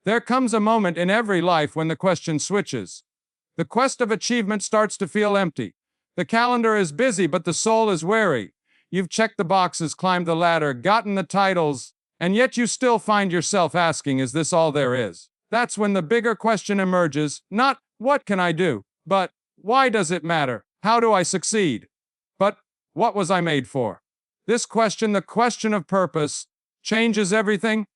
There comes a moment in every life when the question switches. The quest of achievement starts to feel empty. The calendar is busy, but the soul is weary. You've checked the boxes, climbed the ladder, gotten the titles, and yet you still find yourself asking, is this all there is? That's when the bigger question emerges, not, what can I do? But, why does it matter? How do I succeed? But, what was I made for? This question, the question of purpose, changes everything.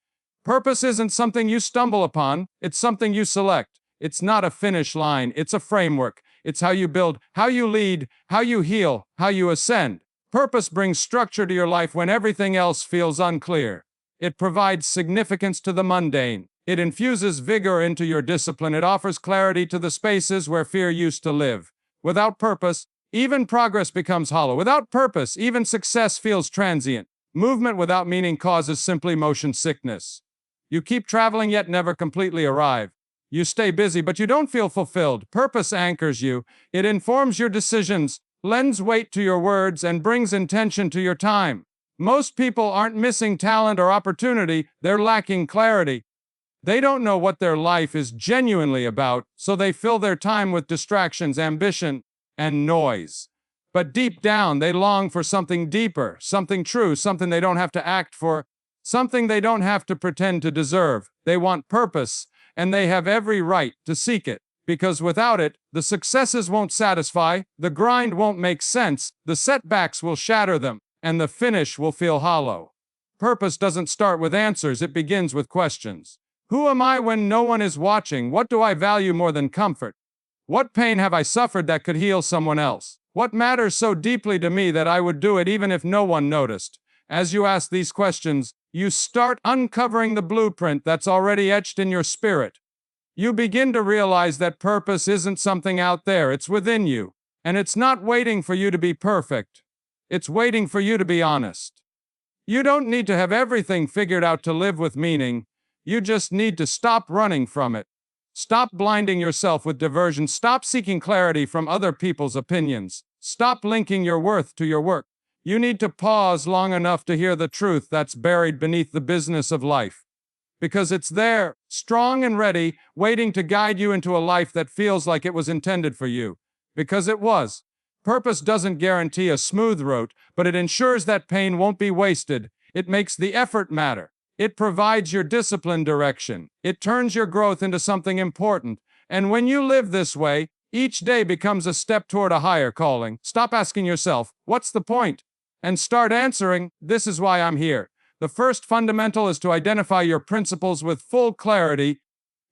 Purpose isn't something you stumble upon, it's something you select. It's not a finish line, it's a framework. It's how you build, how you lead, how you heal, how you ascend. Purpose brings structure to your life when everything else feels unclear. It provides significance to the mundane. It infuses vigor into your discipline. It offers clarity to the spaces where fear used to live. Without purpose, even progress becomes hollow. Without purpose, even success feels transient. Movement without meaning causes simply motion sickness. You keep traveling yet never completely arrive. You stay busy but you don't feel fulfilled. Purpose anchors you. It informs your decisions, lends weight to your words, and brings intention to your time. Most people aren't missing talent or opportunity, they're lacking clarity. They don't know what their life is genuinely about, so they fill their time with distractions, ambition, and noise. But deep down, they long for something deeper, something true, something they don't have to act for, something they don't have to pretend to deserve. They want purpose, and they have every right to seek it. Because without it, the successes won't satisfy, the grind won't make sense, the setbacks will shatter them, and the finish will feel hollow. Purpose doesn't start with answers, it begins with questions. Who am I when no one is watching? What do I value more than comfort? What pain have I suffered that could heal someone else? What matters so deeply to me that I would do it even if no one noticed? As you ask these questions, you start uncovering the blueprint that's already etched in your spirit. You begin to realize that purpose isn't something out there, it's within you. And it's not waiting for you to be perfect. It's waiting for you to be honest. You don't need to have everything figured out to live with meaning. You just need to stop running from it. Stop blinding yourself with diversion. Stop seeking clarity from other people's opinions. Stop linking your worth to your work. You need to pause long enough to hear the truth that's buried beneath the business of life. Because it's there, strong and ready, waiting to guide you into a life that feels like it was intended for you. Because it was. Purpose doesn't guarantee a smooth road, but it ensures that pain won't be wasted. It makes the effort matter. It provides your discipline direction. It turns your growth into something important. And when you live this way, each day becomes a step toward a higher calling. Stop asking yourself, what's the point? And start answering, this is why I'm here. The first fundamental is to identify your principles with full clarity,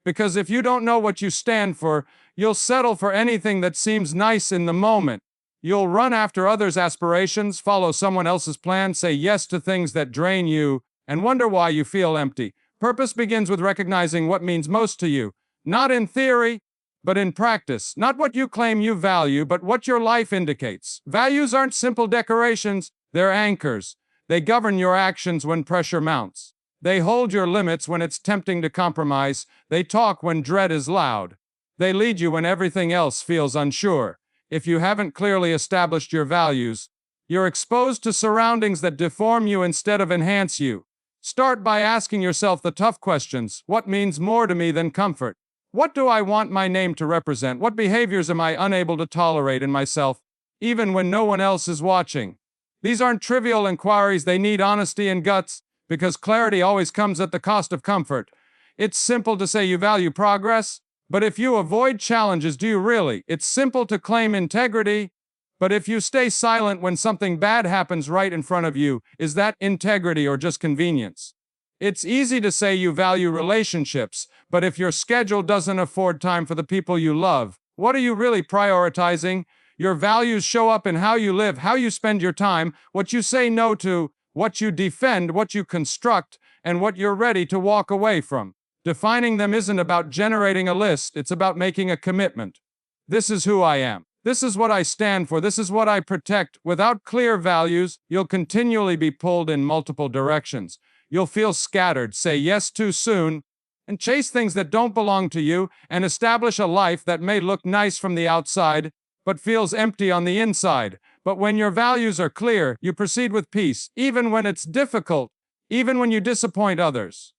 because if you don't know what you stand for, you'll settle for anything that seems nice in the moment. You'll run after others' aspirations, follow someone else's plan, say yes to things that drain you, and wonder why you feel empty. Purpose begins with recognizing what means most to you, not in theory, but in practice. Not what you claim you value, but what your life indicates. Values aren't simple decorations, they're anchors. They govern your actions when pressure mounts. They hold your limits when it's tempting to compromise. They talk when dread is loud. They lead you when everything else feels unsure. If you haven't clearly established your values, you're exposed to surroundings that deform you instead of enhance you. Start by asking yourself the tough questions. What means more to me than comfort? What do I want my name to represent? What behaviors am I unable to tolerate in myself, even when no one else is watching? These aren't trivial inquiries, they need honesty and guts, because clarity always comes at the cost of comfort. It's simple to say you value progress, but if you avoid challenges, do you really? It's simple to claim integrity, but if you stay silent when something bad happens right in front of you, is that integrity or just convenience? It's easy to say you value relationships, but if your schedule doesn't afford time for the people you love, what are you really prioritizing? Your values show up in how you live, how you spend your time, what you say no to, what you defend, what you construct, and what you're ready to walk away from. Defining them isn't about generating a list, it's about making a commitment. This is who I am. This is what I stand for. This is what I protect. Without clear values, you'll continually be pulled in multiple directions. You'll feel scattered, say yes too soon, and chase things that don't belong to you, and establish a life that may look nice from the outside, but feels empty on the inside. But when your values are clear, you proceed with peace, even when it's difficult, even when you disappoint others.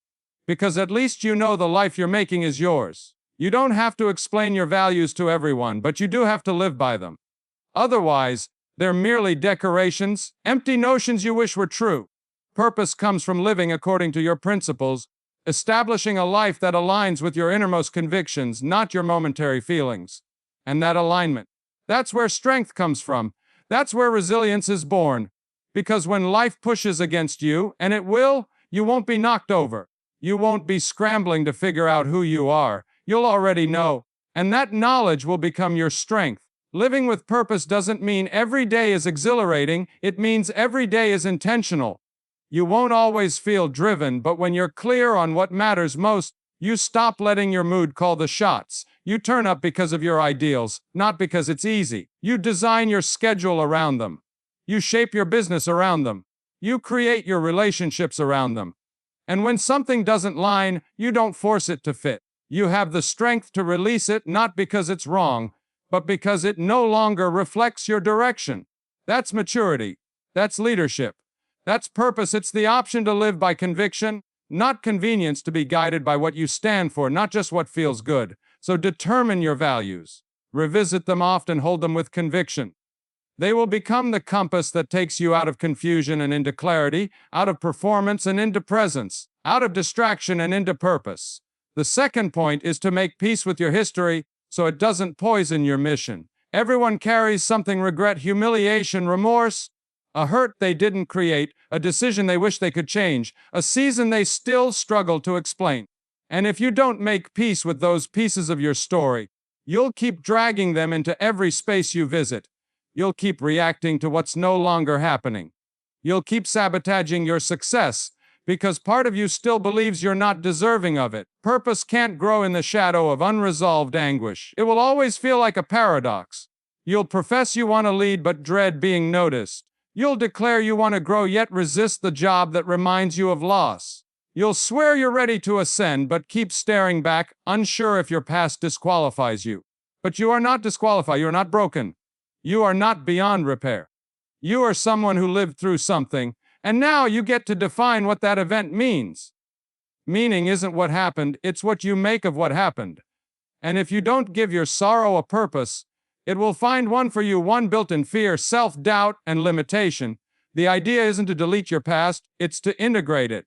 because at least you know the life you're making is yours. You don't have to explain your values to everyone, but you do have to live by them. Otherwise, they're merely decorations, empty notions you wish were true. Purpose comes from living according to your principles, establishing a life that aligns with your innermost convictions, not your momentary feelings. And that alignment, that's where strength comes from. That's where resilience is born. Because when life pushes against you, and it will, you won't be knocked over. You won't be scrambling to figure out who you are. You'll already know. And that knowledge will become your strength. Living with purpose doesn't mean every day is exhilarating. It means every day is intentional. You won't always feel driven, but when you're clear on what matters most, you stop letting your mood call the shots. You turn up because of your ideals, not because it's easy. You design your schedule around them. You shape your business around them. You create your relationships around them. And when something doesn't line, you don't force it to fit. You have the strength to release it, not because it's wrong, but because it no longer reflects your direction. That's maturity. That's leadership. That's purpose. It's the option to live by conviction, not convenience, to be guided by what you stand for, not just what feels good. So determine your values. Revisit them often, hold them with conviction. They will become the compass that takes you out of confusion and into clarity, out of performance and into presence, out of distraction and into purpose. The second point is to make peace with your history so it doesn't poison your mission. Everyone carries something: regret, humiliation, remorse, a hurt they didn't create, a decision they wish they could change, a season they still struggle to explain. And if you don't make peace with those pieces of your story, you'll keep dragging them into every space you visit. You'll keep reacting to what's no longer happening. You'll keep sabotaging your success because part of you still believes you're not deserving of it. Purpose can't grow in the shadow of unresolved anguish. It will always feel like a paradox. You'll profess you want to lead but dread being noticed. You'll declare you want to grow yet resist the job that reminds you of loss. You'll swear you're ready to ascend but keep staring back, unsure if your past disqualifies you. But you are not disqualified. You are not broken. You are not beyond repair. You are someone who lived through something, and now you get to define what that event means. Meaning isn't what happened, it's what you make of what happened. And if you don't give your sorrow a purpose, it will find one for you, one built in fear, self-doubt, and limitation. The idea isn't to delete your past, it's to integrate it.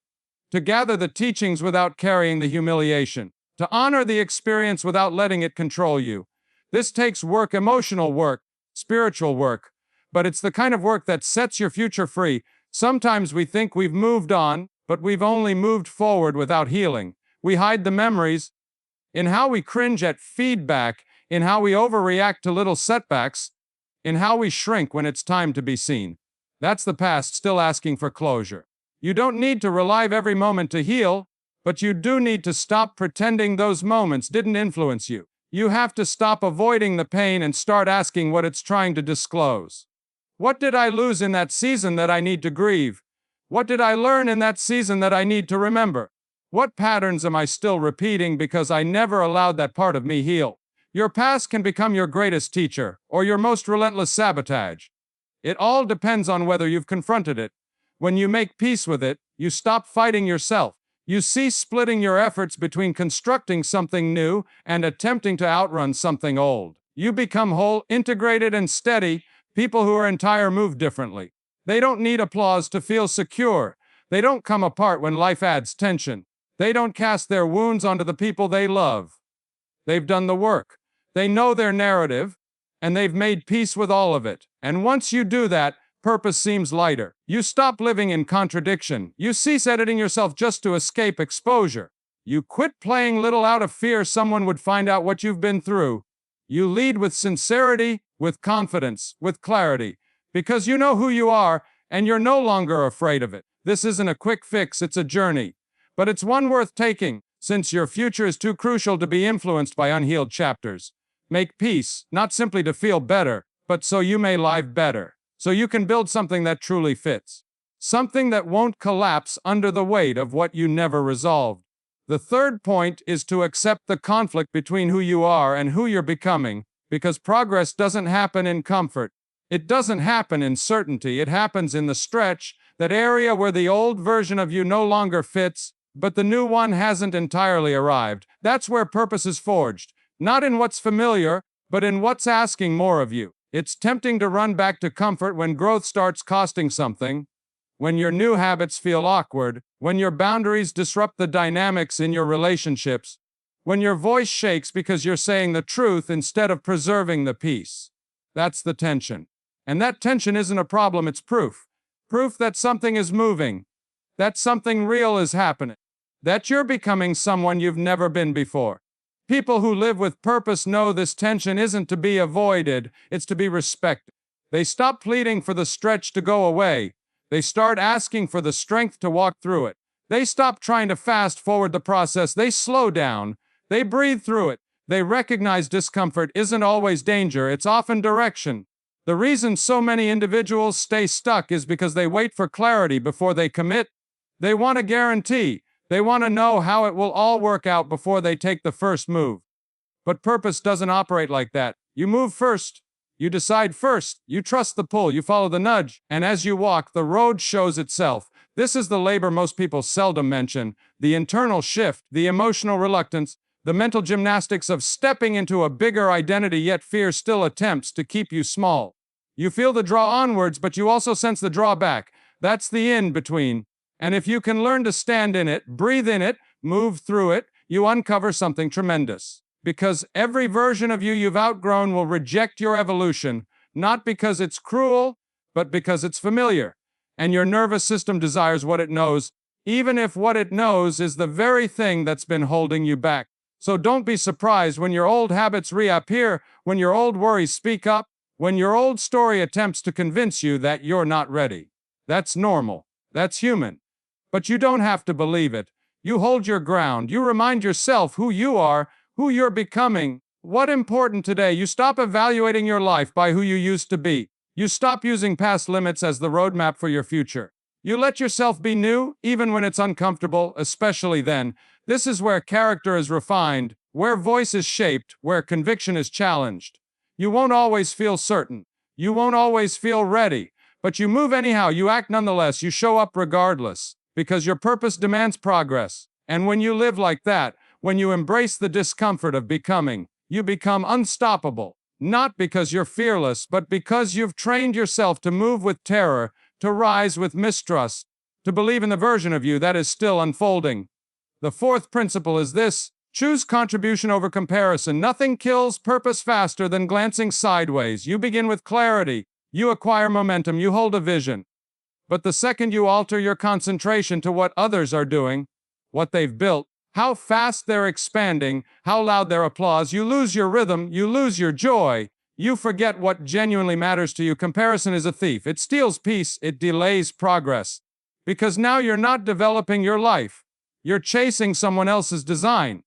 To gather the teachings without carrying the humiliation. To honor the experience without letting it control you. This takes work, emotional work, spiritual work, but it's the kind of work that sets your future free. Sometimes we think we've moved on, but we've only moved forward without healing. We hide the memories in how we cringe at feedback, in how we overreact to little setbacks, in how we shrink when it's time to be seen. That's the past still asking for closure. You don't need to relive every moment to heal, but you do need to stop pretending those moments didn't influence you. You have to stop avoiding the pain and start asking what it's trying to disclose. What did I lose in that season that I need to grieve? What did I learn in that season that I need to remember? What patterns am I still repeating because I never allowed that part of me heal? Your past can become your greatest teacher or your most relentless sabotage. It all depends on whether you've confronted it. When you make peace with it, you stop fighting yourself. You cease splitting your efforts between constructing something new and attempting to outrun something old. You become whole, integrated, and steady. People who are entire move differently. They don't need applause to feel secure. They don't come apart when life adds tension. They don't cast their wounds onto the people they love. They've done the work. They know their narrative, and they've made peace with all of it. And once you do that, purpose seems lighter. You stop living in contradiction. You cease editing yourself just to escape exposure. You quit playing little out of fear someone would find out what you've been through. You lead with sincerity, with confidence, with clarity, because you know who you are, and you're no longer afraid of it. This isn't a quick fix, it's a journey. But it's one worth taking, since your future is too crucial to be influenced by unhealed chapters. Make peace, not simply to feel better, but so you may live better. So you can build something that truly fits. Something that won't collapse under the weight of what you never resolved. The third point is to accept the conflict between who you are and who you're becoming, because progress doesn't happen in comfort. It doesn't happen in certainty. It happens in the stretch, that area where the old version of you no longer fits, but the new one hasn't entirely arrived. That's where purpose is forged. Not in what's familiar, but in what's asking more of you. It's tempting to run back to comfort when growth starts costing something, when your new habits feel awkward, when your boundaries disrupt the dynamics in your relationships, when your voice shakes because you're saying the truth instead of preserving the peace. That's the tension. And that tension isn't a problem, it's proof. Proof that something is moving, that something real is happening, that you're becoming someone you've never been before. People who live with purpose know this tension isn't to be avoided, it's to be respected. They stop pleading for the stretch to go away. They start asking for the strength to walk through it. They stop trying to fast forward the process. They slow down. They breathe through it. They recognize discomfort isn't always danger, it's often direction. The reason so many individuals stay stuck is because they wait for clarity before they commit. They want a guarantee. They want to know how it will all work out before they take the first move. But purpose doesn't operate like that. You move first. You decide first. You trust the pull. You follow the nudge. And as you walk, the road shows itself. This is the labor most people seldom mention. The internal shift, the emotional reluctance, the mental gymnastics of stepping into a bigger identity, yet fear still attempts to keep you small. You feel the draw onwards, but you also sense the drawback. That's the in-between. And if you can learn to stand in it, breathe in it, move through it, you uncover something tremendous. Because every version of you you've outgrown will reject your evolution, not because it's cruel, but because it's familiar. And your nervous system desires what it knows, even if what it knows is the very thing that's been holding you back. So don't be surprised when your old habits reappear, when your old worries speak up, when your old story attempts to convince you that you're not ready. That's normal. That's human. But you don't have to believe it. You hold your ground. You remind yourself who you are, who you're becoming. What's important today? You stop evaluating your life by who you used to be. You stop using past limits as the roadmap for your future. You let yourself be new, even when it's uncomfortable, especially then. This is where character is refined, where voice is shaped, where conviction is challenged. You won't always feel certain. You won't always feel ready. But you move anyhow. You act nonetheless. You show up regardless. Because your purpose demands progress. And when you live like that, when you embrace the discomfort of becoming, you become unstoppable. Not because you're fearless, but because you've trained yourself to move with terror, to rise with mistrust, to believe in the version of you that is still unfolding. The fourth principle is this: choose contribution over comparison. Nothing kills purpose faster than glancing sideways. You begin with clarity. You acquire momentum. You hold a vision. But the second you alter your concentration to what others are doing, what they've built, how fast they're expanding, how loud their applause, you lose your rhythm, you lose your joy, you forget what genuinely matters to you. Comparison is a thief. It steals peace, it delays progress. Because now you're not developing your life. You're chasing someone else's design.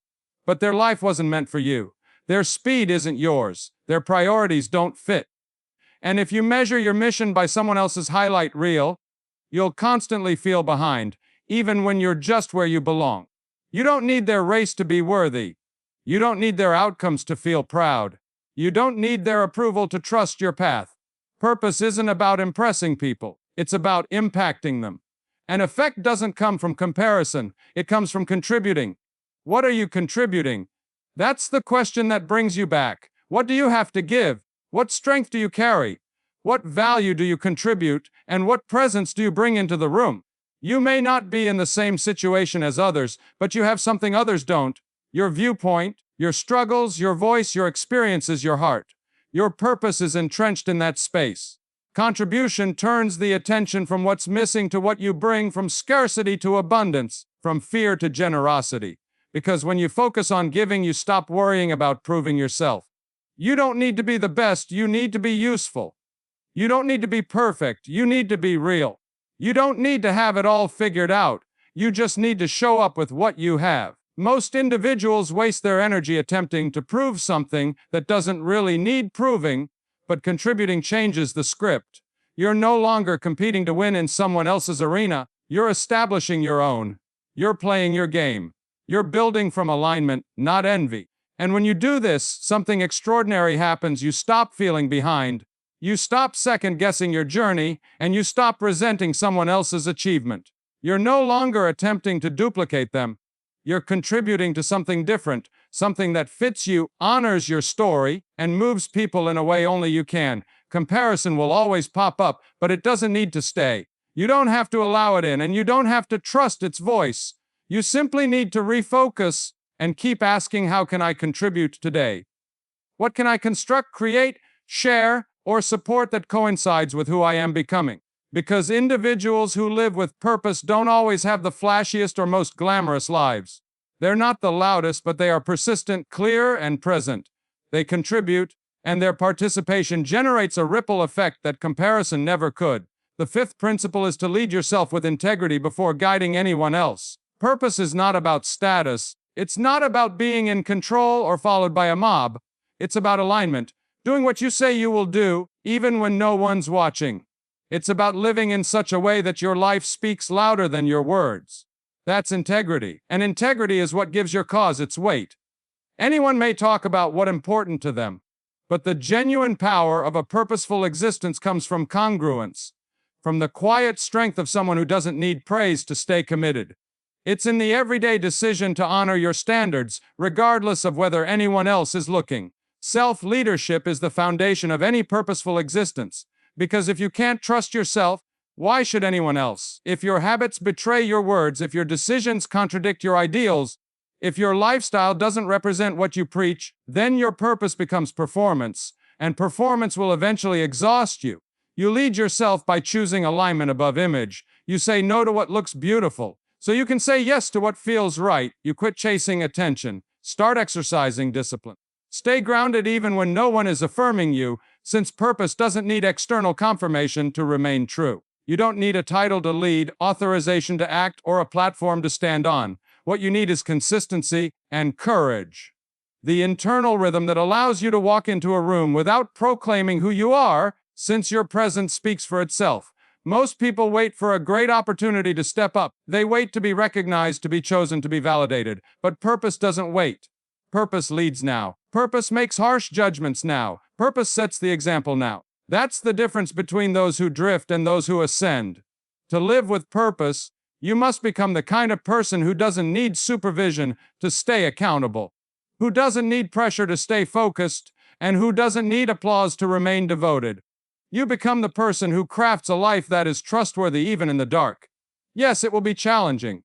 But their life wasn't meant for you. Their speed isn't yours. Their priorities don't fit. And if you measure your mission by someone else's highlight reel, you'll constantly feel behind, even when you're just where you belong. You don't need their race to be worthy. You don't need their outcomes to feel proud. You don't need their approval to trust your path. Purpose isn't about impressing people. It's about impacting them. An effect doesn't come from comparison. It comes from contributing. What are you contributing? That's the question that brings you back. What do you have to give? What strength do you carry? What value do you contribute, and what presence do you bring into the room? You may not be in the same situation as others, but you have something others don't. Your viewpoint, your struggles, your voice, your experiences, your heart. Your purpose is entrenched in that space. Contribution turns the attention from what's missing to what you bring, from scarcity to abundance, from fear to generosity. Because when you focus on giving, you stop worrying about proving yourself. You don't need to be the best, you need to be useful. You don't need to be perfect, you need to be real. You don't need to have it all figured out, you just need to show up with what you have. Most individuals waste their energy attempting to prove something that doesn't really need proving, but contributing changes the script. You're no longer competing to win in someone else's arena, you're establishing your own. You're playing your game. You're building from alignment, not envy. And when you do this, something extraordinary happens. You stop feeling behind. You stop second-guessing your journey, and you stop resenting someone else's achievement. You're no longer attempting to duplicate them. You're contributing to something different, something that fits you, honors your story, and moves people in a way only you can. Comparison will always pop up, but it doesn't need to stay. You don't have to allow it in, and you don't have to trust its voice. You simply need to refocus and keep asking, how can I contribute today? What can I construct, create, share, or support that coincides with who I am becoming? Because individuals who live with purpose don't always have the flashiest or most glamorous lives. They're not the loudest, but they are persistent, clear, and present. They contribute, and their participation generates a ripple effect that comparison never could. The fifth principle is to lead yourself with integrity before guiding anyone else. Purpose is not about status. It's not about being in control or followed by a mob. It's about alignment, doing what you say you will do, even when no one's watching. It's about living in such a way that your life speaks louder than your words. That's integrity, and integrity is what gives your cause its weight. Anyone may talk about what's important to them, but the genuine power of a purposeful existence comes from congruence, from the quiet strength of someone who doesn't need praise to stay committed. It's in the everyday decision to honor your standards, regardless of whether anyone else is looking. Self-leadership is the foundation of any purposeful existence, because if you can't trust yourself, why should anyone else? If your habits betray your words, if your decisions contradict your ideals, if your lifestyle doesn't represent what you preach, then your purpose becomes performance, and performance will eventually exhaust you. You lead yourself by choosing alignment above image. You say no to what looks beautiful, so you can say yes to what feels right. You quit chasing attention. Start exercising discipline. Stay grounded even when no one is affirming you, since purpose doesn't need external confirmation to remain true. You don't need a title to lead, authorization to act, or a platform to stand on. What you need is consistency and courage. The internal rhythm that allows you to walk into a room without proclaiming who you are, since your presence speaks for itself. Most people wait for a great opportunity to step up. They wait to be recognized, to be chosen, to be validated. But purpose doesn't wait. Purpose leads now. Purpose makes harsh judgments now. Purpose sets the example now. That's the difference between those who drift and those who ascend. To live with purpose, you must become the kind of person who doesn't need supervision to stay accountable, who doesn't need pressure to stay focused, and who doesn't need applause to remain devoted. You become the person who crafts a life that is trustworthy even in the dark. Yes, it will be challenging.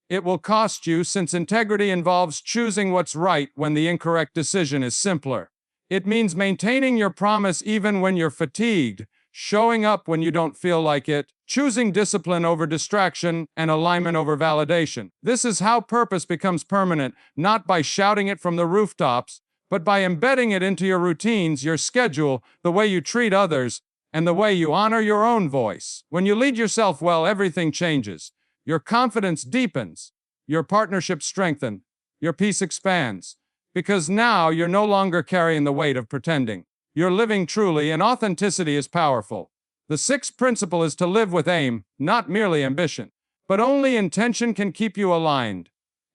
It will cost you, since integrity involves choosing what's right when the incorrect decision is simpler. It means maintaining your promise even when you're fatigued, showing up when you don't feel like it, choosing discipline over distraction, and alignment over validation. This is how purpose becomes permanent, not by shouting it from the rooftops, but by embedding it into your routines, your schedule, the way you treat others, and the way you honor your own voice. When you lead yourself well, everything changes. Your confidence deepens, your partnerships strengthen, your peace expands. Because now you're no longer carrying the weight of pretending. You're living truly, and authenticity is powerful. The sixth principle is to live with aim, not merely ambition. But only intention can keep you aligned.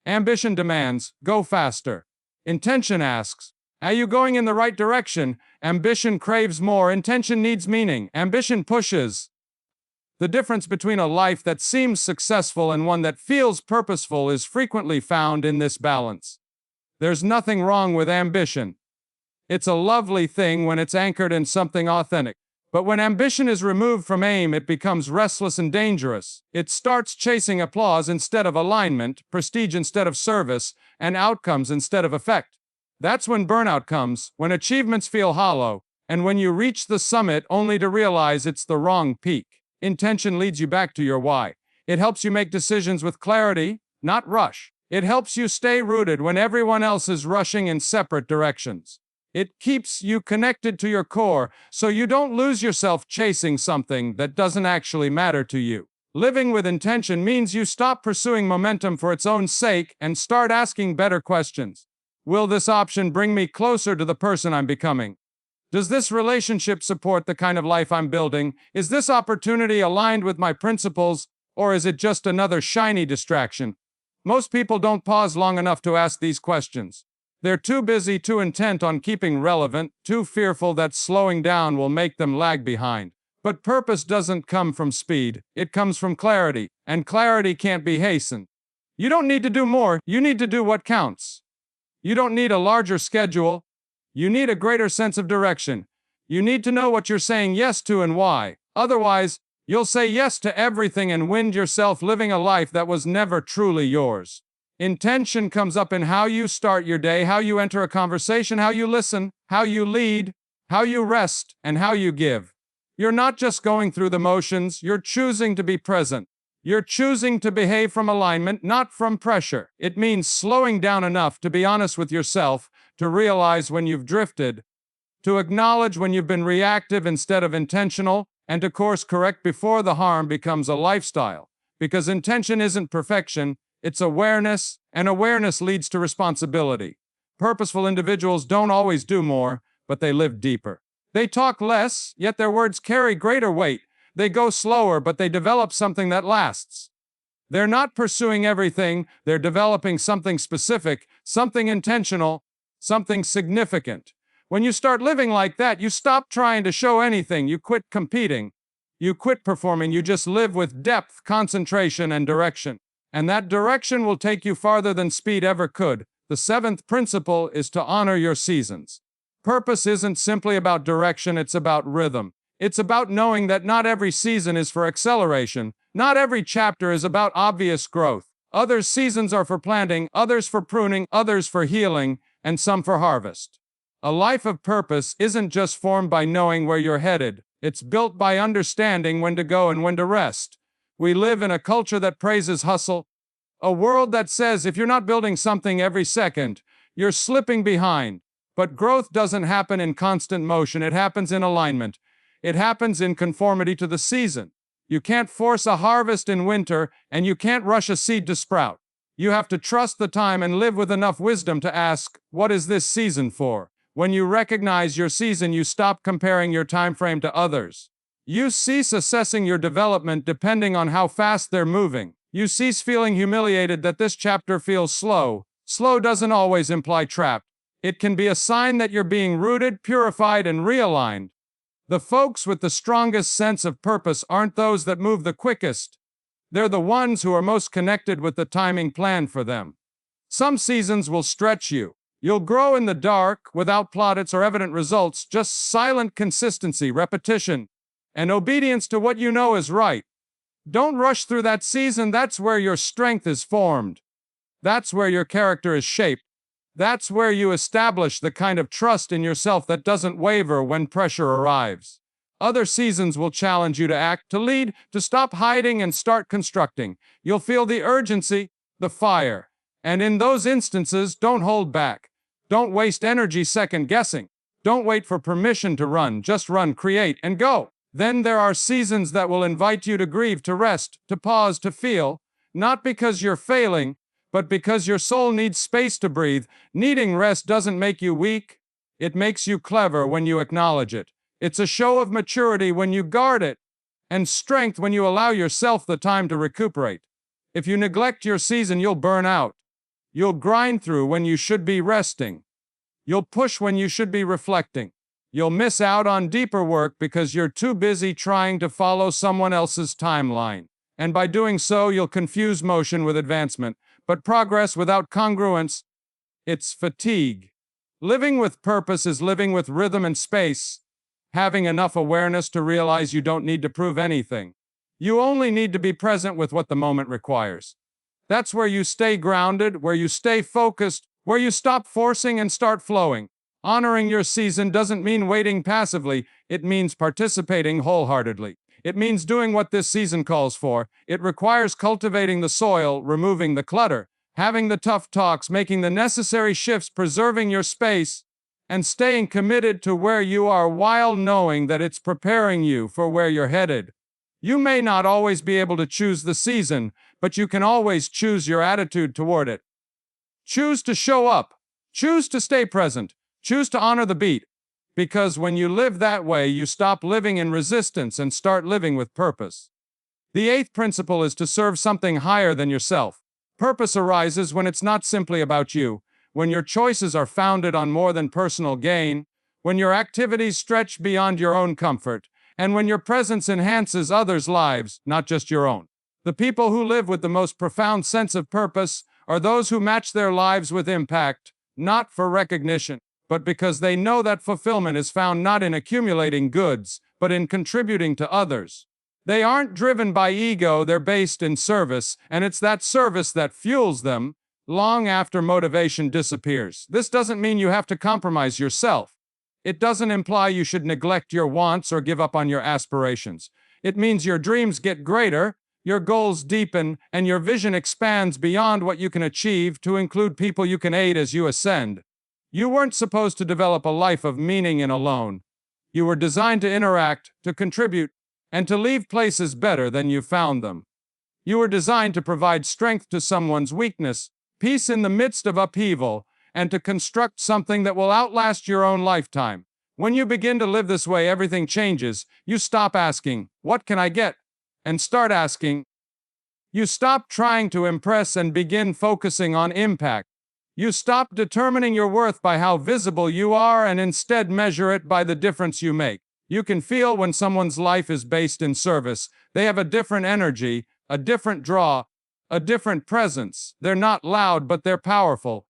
Ambition demands, go faster. Intention asks, are you going in the right direction? Ambition craves more. Intention needs meaning. Ambition pushes. The difference between a life that seems successful and one that feels purposeful is frequently found in this balance. There's nothing wrong with ambition. It's a lovely thing when it's anchored in something authentic. But when ambition is removed from aim, it becomes restless and dangerous. It starts chasing applause instead of alignment, prestige instead of service, and outcomes instead of effect. That's when burnout comes, when achievements feel hollow, and when you reach the summit only to realize it's the wrong peak. Intention leads you back to your why. It helps you make decisions with clarity, not rush. It helps you stay rooted when everyone else is rushing in separate directions. It keeps you connected to your core, so you don't lose yourself chasing something that doesn't actually matter to you. Living with intention means you stop pursuing momentum for its own sake and start asking better questions. Will this option bring me closer to the person I'm becoming? Does this relationship support the kind of life I'm building? Is this opportunity aligned with my principles, or is it just another shiny distraction? Most people don't pause long enough to ask these questions. They're too busy, too intent on keeping relevant, too fearful that slowing down will make them lag behind. But purpose doesn't come from speed, it comes from clarity, and clarity can't be hastened. You don't need to do more, you need to do what counts. You don't need a larger schedule, you need a greater sense of direction. You need to know what you're saying yes to and why. Otherwise, you'll say yes to everything and wind yourself living a life that was never truly yours. Intention comes up in how you start your day, how you enter a conversation, how you listen, how you lead, how you rest, and how you give. You're not just going through the motions, you're choosing to be present. You're choosing to behave from alignment, not from pressure. It means slowing down enough to be honest with yourself, to realize when you've drifted, to acknowledge when you've been reactive instead of intentional, and to course correct before the harm becomes a lifestyle. Because intention isn't perfection, it's awareness, and awareness leads to responsibility. Purposeful individuals don't always do more, but they live deeper. They talk less, yet their words carry greater weight. They go slower, but they develop something that lasts. They're not pursuing everything, they're developing something specific, something intentional, something significant. When you start living like that, you stop trying to show anything, you quit competing, you quit performing, you just live with depth, concentration, and direction. And that direction will take you farther than speed ever could. The seventh principle is to honor your seasons. Purpose isn't simply about direction, it's about rhythm. It's about knowing that not every season is for acceleration. Not every chapter is about obvious growth. Other seasons are for planting, others for pruning, others for healing, and some for harvest. A life of purpose isn't just formed by knowing where you're headed. It's built by understanding when to go and when to rest. We live in a culture that praises hustle, a world that says if you're not building something every second, you're slipping behind. But growth doesn't happen in constant motion, it happens in alignment. It happens in conformity to the season. You can't force a harvest in winter, and you can't rush a seed to sprout. You have to trust the time and live with enough wisdom to ask, what is this season for? When you recognize your season, you stop comparing your time frame to others. You cease assessing your development depending on how fast they're moving. You cease feeling humiliated that this chapter feels slow. Slow doesn't always imply trapped. It can be a sign that you're being rooted, purified, and realigned. The folks with the strongest sense of purpose aren't those that move the quickest. They're the ones who are most connected with the timing planned for them. Some seasons will stretch you. You'll grow in the dark, without plaudits or evident results, just silent consistency, repetition, and obedience to what you know is right. Don't rush through that season. That's where your strength is formed. That's where your character is shaped. That's where you establish the kind of trust in yourself that doesn't waver when pressure arrives. Other seasons will challenge you to act, to lead, to stop hiding and start constructing. You'll feel the urgency, the fire. And in those instances, don't hold back. Don't waste energy second-guessing. Don't wait for permission to run. Just run, create, and go. Then there are seasons that will invite you to grieve, to rest, to pause, to feel, not because you're failing, but because your soul needs space to breathe. Needing rest doesn't make you weak. It makes you clever when you acknowledge it. It's a show of maturity when you guard it, and strength when you allow yourself the time to recuperate. If you neglect your season, you'll burn out. You'll grind through when you should be resting. You'll push when you should be reflecting. You'll miss out on deeper work because you're too busy trying to follow someone else's timeline. And by doing so, you'll confuse motion with advancement. But progress without congruence, it's fatigue. Living with purpose is living with rhythm and space, having enough awareness to realize you don't need to prove anything. You only need to be present with what the moment requires. That's where you stay grounded, where you stay focused, where you stop forcing and start flowing. Honoring your season doesn't mean waiting passively, it means participating wholeheartedly. It means doing what this season calls for. It requires cultivating the soil, removing the clutter, having the tough talks, making the necessary shifts, preserving your space, and staying committed to where you are while knowing that it's preparing you for where you're headed. You may not always be able to choose the season, but you can always choose your attitude toward it. Choose to show up. Choose to stay present. Choose to honor the beat. Because when you live that way, you stop living in resistance and start living with purpose. The eighth principle is to serve something higher than yourself. Purpose arises when it's not simply about you, when your choices are founded on more than personal gain, when your activities stretch beyond your own comfort, and when your presence enhances others' lives, not just your own. The people who live with the most profound sense of purpose are those who match their lives with impact, not for recognition, but because they know that fulfillment is found not in accumulating goods, but in contributing to others. They aren't driven by ego, they're based in service, and it's that service that fuels them long after motivation disappears. This doesn't mean you have to compromise yourself. It doesn't imply you should neglect your wants or give up on your aspirations. It means your dreams get greater, your goals deepen, and your vision expands beyond what you can achieve to include people you can aid as you ascend. You weren't supposed to develop a life of meaning and alone. You were designed to interact, to contribute, and to leave places better than you found them. You were designed to provide strength to someone's weakness, peace in the midst of upheaval, and to construct something that will outlast your own lifetime. When you begin to live this way, everything changes. You stop asking, "What can I get?" and start asking. You stop trying to impress and begin focusing on impact. You stop determining your worth by how visible you are and instead measure it by the difference you make. You can feel when someone's life is based in service. They have a different energy, a different draw, a different presence. They're not loud, but they're powerful.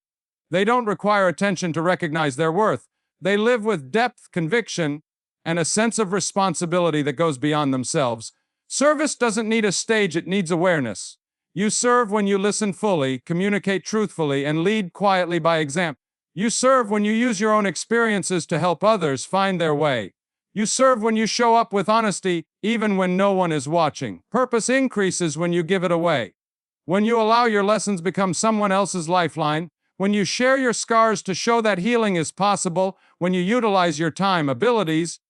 They don't require attention to recognize their worth. They live with depth, conviction, and a sense of responsibility that goes beyond themselves. Service doesn't need a stage, it needs awareness. You serve when you listen fully, communicate truthfully, and lead quietly by example. You serve when you use your own experiences to help others find their way. You serve when you show up with honesty, even when no one is watching. Purpose increases when you give it away. When you allow your lessons become someone else's lifeline, when you share your scars to show that healing is possible, when you utilize your time, abilities,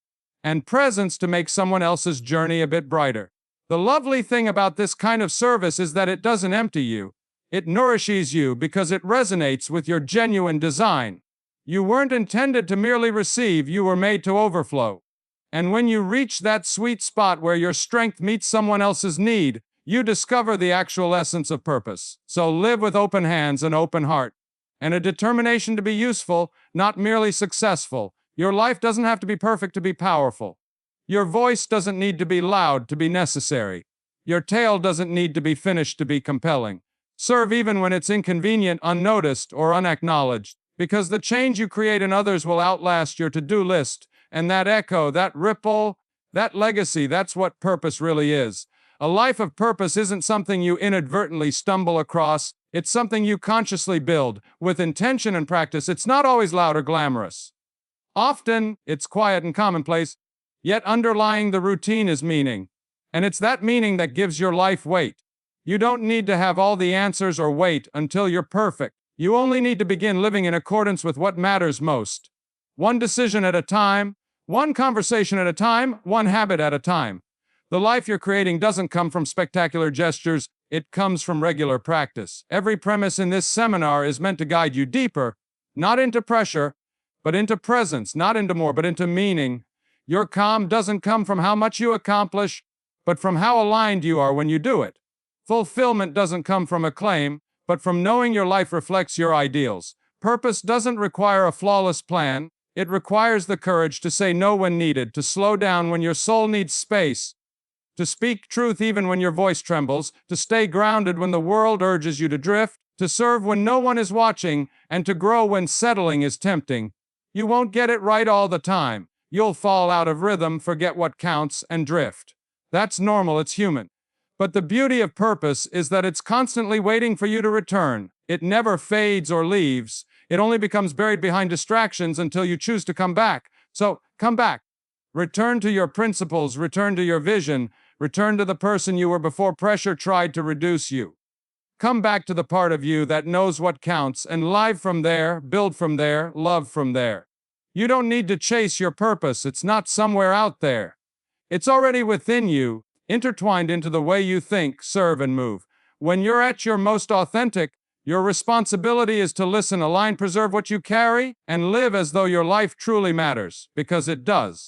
and presence to make someone else's journey a bit brighter. The lovely thing about this kind of service is that it doesn't empty you. It nourishes you because it resonates with your genuine design. You weren't intended to merely receive, you were made to overflow. And when you reach that sweet spot where your strength meets someone else's need, you discover the actual essence of purpose. So live with open hands and open heart, and a determination to be useful, not merely successful. Your life doesn't have to be perfect to be powerful. Your voice doesn't need to be loud to be necessary. Your tale doesn't need to be finished to be compelling. Serve even when it's inconvenient, unnoticed, or unacknowledged, because the change you create in others will outlast your to-do list, and that echo, that ripple, that legacy, that's what purpose really is. A life of purpose isn't something you inadvertently stumble across. It's something you consciously build, with intention and practice. It's not always loud or glamorous. Often, it's quiet and commonplace, yet underlying the routine is meaning. And it's that meaning that gives your life weight. You don't need to have all the answers or wait until you're perfect. You only need to begin living in accordance with what matters most. One decision at a time, one conversation at a time, one habit at a time. The life you're creating doesn't come from spectacular gestures, it comes from regular practice. Every premise in this seminar is meant to guide you deeper, not into pressure, but into presence, not into more, but into meaning. Your calm doesn't come from how much you accomplish, but from how aligned you are when you do it. Fulfillment doesn't come from acclaim, but from knowing your life reflects your ideals. Purpose doesn't require a flawless plan. It requires the courage to say no when needed, to slow down when your soul needs space, to speak truth even when your voice trembles, to stay grounded when the world urges you to drift, to serve when no one is watching, and to grow when settling is tempting. You won't get it right all the time. You'll fall out of rhythm, forget what counts, and drift. That's normal, it's human. But the beauty of purpose is that it's constantly waiting for you to return. It never fades or leaves. It only becomes buried behind distractions until you choose to come back. So, come back. Return to your principles, return to your vision, return to the person you were before pressure tried to reduce you. Come back to the part of you that knows what counts, and live from there, build from there, love from there. You don't need to chase your purpose, it's not somewhere out there. It's already within you, intertwined into the way you think, serve, and move. When you're at your most authentic, your responsibility is to listen, align, preserve what you carry, and live as though your life truly matters, because it does.